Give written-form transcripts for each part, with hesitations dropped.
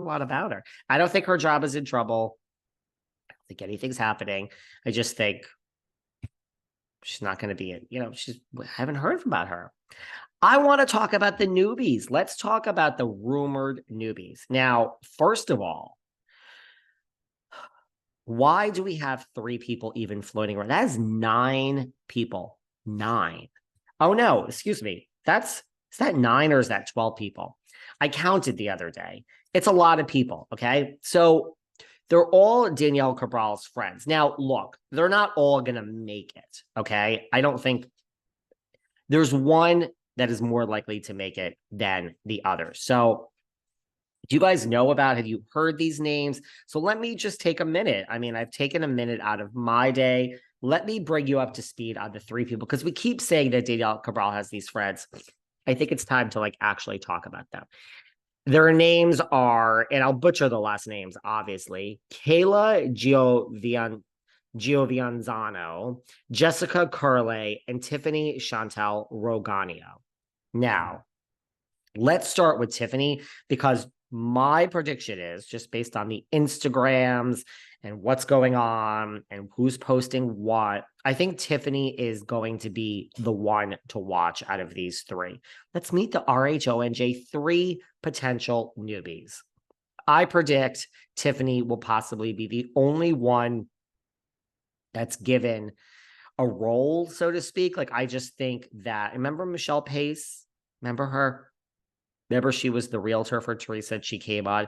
a lot about her. I don't think her job is in trouble. I don't think anything's happening. I just think she's not going to be it. I haven't heard about her. I want to talk about the newbies. Let's talk about the rumored newbies. Now, first of all, why do we have 3 people even floating around? That is 9 people. 9. Oh, no, excuse me. Is that 9 or is that 12 people? I counted the other day. It's a lot of people, okay? So they're all Danielle Cabral's friends. Now, look, they're not all going to make it, okay? I don't think there's one that is more likely to make it than the other. So do you guys know have you heard these names? So let me just take a minute. I mean, I've taken a minute out of my day. Let me bring you up to speed on the 3 people, because we keep saying that Danielle Cabral has these friends. I think it's time to actually talk about them. Their names are, and I'll butcher the last names, obviously, Kayla Giovinazzo, Jessica Curley, and Tiffany Chantell-Rosania. Now, let's start with Tiffany, because my prediction is, just based on the Instagrams and what's going on and who's posting what, I think Tiffany is going to be the one to watch out of these 3. Let's meet the RHONJ 3 potential newbies. I predict Tiffany will possibly be the only one that's given a role, so to speak. I just think that, remember Michelle Pace? Remember her? Remember she was the realtor for Teresa? She came on.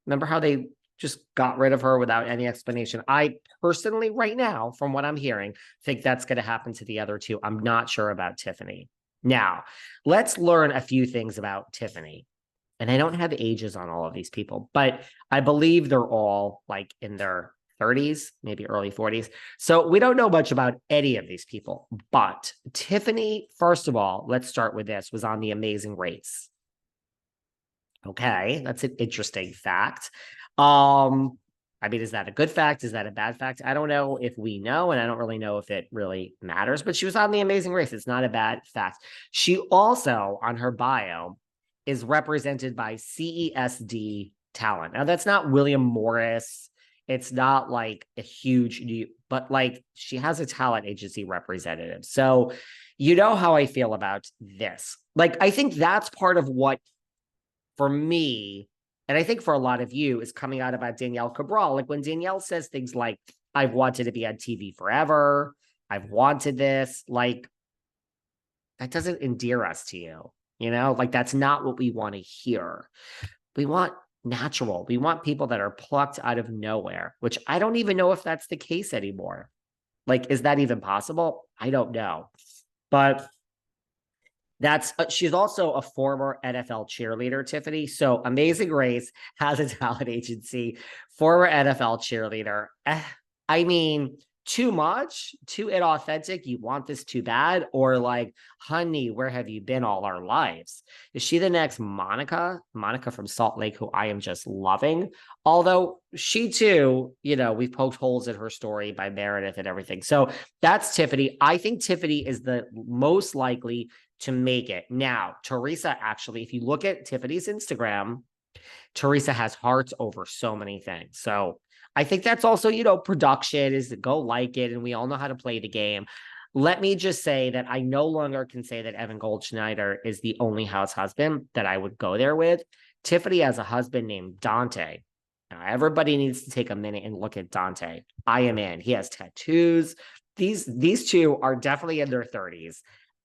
Remember how they just got rid of her without any explanation? I personally, right now, from what I'm hearing, think that's going to happen to the other 2. I'm not sure about Tiffany. Now, let's learn a few things about Tiffany. And I don't have ages on all of these people, but I believe they're all in their 30s, maybe early 40s. So we don't know much about any of these people. But Tiffany, first of all, let's start with this, was on The Amazing Race. Okay, that's an interesting fact. I mean, is that a good fact? Is that a bad fact? I don't know if we know, and I don't really know if it really matters, but she was on The Amazing Race. It's not a bad fact. She also, on her bio, is represented by CESD Talent. Now, that's not William Morris. It's not a huge, but she has a talent agency representative. So you know how I feel about this. I think that's part of what, for me, and I think for a lot of you, is coming out about Danielle Cabral. When Danielle says things like, I've wanted to be on TV forever, I've wanted this, that doesn't endear us to you. That's not what we want to hear. We want natural. We want people that are plucked out of nowhere, which I don't even know if that's the case anymore. Is that even possible? I don't know. But she's also a former NFL cheerleader, Tiffany. So Amazing Race has a talent agency, former NFL cheerleader. I mean, too much, too inauthentic. You want this too bad? Or honey, where have you been all our lives? Is she the next Monica from Salt Lake, who I am just loving? Although she too, we've poked holes in her story by Meredith and everything. So that's Tiffany. I think Tiffany is the most likely to make it. Now, Teresa, actually, if you look at Tiffany's Instagram, Teresa has hearts over so many things. So I think that's also, production is to go like it, and we all know how to play the game. Let me just say that I no longer can say that Evan Goldschneider is the only house husband that I would go there with. Tiffany has a husband named Dante. Now, everybody needs to take a minute and look at Dante. I am in. He has tattoos. These 2 are definitely in their 30s.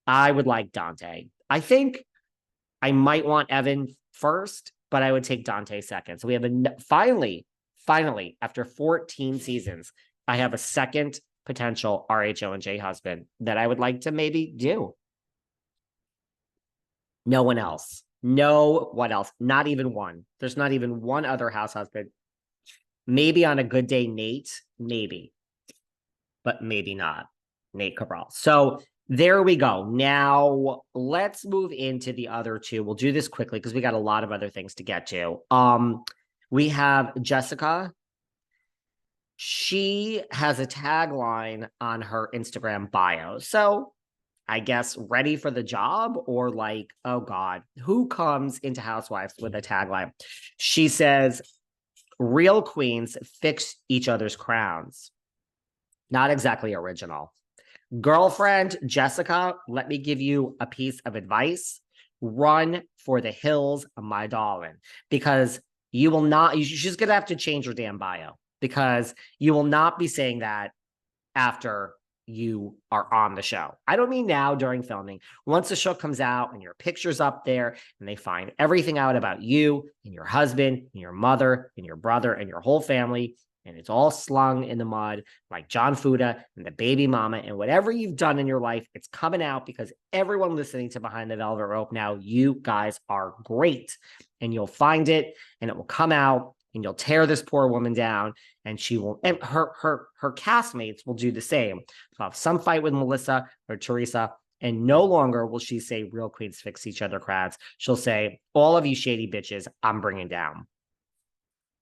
I would like Dante. I think I might want Evan first, but I would take Dante second. So we have finally, after 14 seasons, I have a second potential RHONJ husband that I would like to maybe do. No one else. Not even one. There's not even one other house husband. Maybe on a good day, Nate, maybe, but maybe not Nate Cabral. So there we go. Now let's move into the other 2. We'll do this quickly because we got a lot of other things to get to. We have Jessica. She has a tagline on her Instagram bio. So I guess, ready for the job or like, oh God, who comes into Housewives with a tagline? She says, real queens fix each other's crowns. Not exactly original. Girlfriend Jessica, let me give you a piece of advice. Run for the hills, my darling, because you will not, you're just going to have to change your damn bio because you will not be saying that after you are on the show. I don't mean now during filming. Once the show comes out and your picture's up there and they find everything out about you and your husband and your mother and your brother and your whole family, and it's all slung in the mud like John Fuda and the baby mama and whatever you've done in your life, it's coming out because everyone listening to Behind the Velvet Rope now, you guys are great. And you'll find it and it will come out and you'll tear this poor woman down and she will, and her castmates will do the same. So have some fight with Melissa or Teresa, and no longer will she say real queens fix each other crowds. She'll say, all of you shady bitches, I'm bringing down.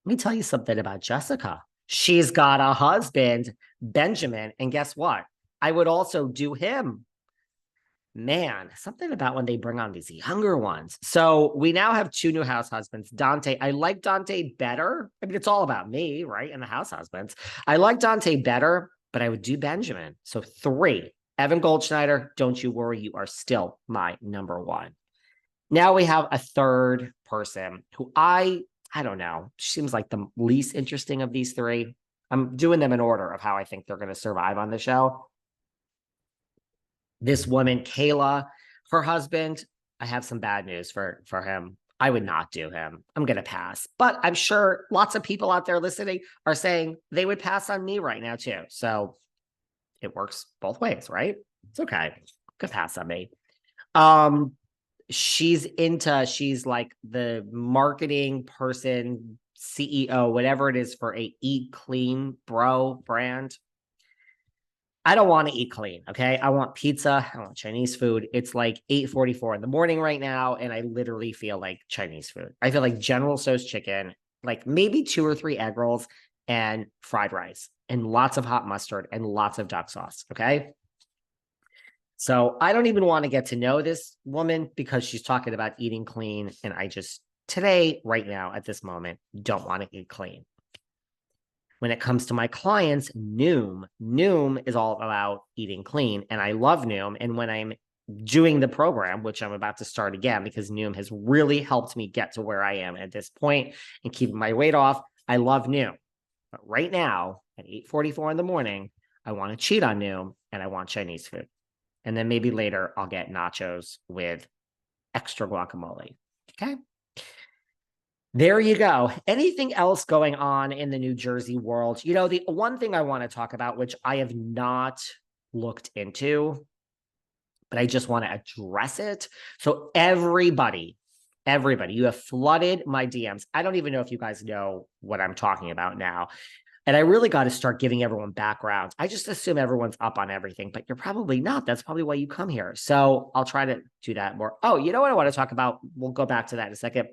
Let me tell you something about Jessica. She's got a husband, Benjamin, and guess what? I would also do him. Man, something about when they bring on these younger ones. So we now have two new house husbands. Dante, I like Dante better. I mean, it's all about me, right? And the house husbands. I like Dante better, but I would do Benjamin. So 3, Evan Goldschneider, don't you worry. You are still my number 1. Now we have a third person who I don't know. She seems like the least interesting of these 3. I'm doing them in order of how I think they're going to survive on the show. This woman, Kayla, her husband, I have some bad news for him. I would not do him. I'm going to pass. But I'm sure lots of people out there listening are saying they would pass on me right now too. So it works both ways, right? It's okay. Could pass on me. She's like the marketing person, CEO, whatever it is for a Eat Clean Bro brand. I don't want to eat clean. Okay. I want pizza. I want Chinese food. It's like 8:44 in the morning right now. And I literally feel like Chinese food. I feel like General Tso's chicken, like maybe 2 or 3 egg rolls and fried rice and lots of hot mustard and lots of duck sauce. Okay. So I don't even want to get to know this woman because she's talking about eating clean. And I just today, right now, at this moment, don't want to eat clean. When it comes to my clients, Noom is all about eating clean. And I love Noom. And when I'm doing the program, which I'm about to start again, because Noom has really helped me get to where I am at this point and keeping my weight off, I love Noom. But right now, at 8:44 in the morning, I want to cheat on Noom and I want Chinese food. And then maybe later I'll get nachos with extra guacamole. Okay. There you go. Anything else going on in the New Jersey world? You know, the one thing I want to talk about, which I have not looked into, but I just want to address it. So everybody, you have flooded my DMs. I don't even know if you guys know what I'm talking about now. And I really got to start giving everyone backgrounds. I just assume everyone's up on everything, but you're probably not. That's probably why you come here. So I'll try to do that more. Oh, you know what I want to talk about? We'll go back to that in a second.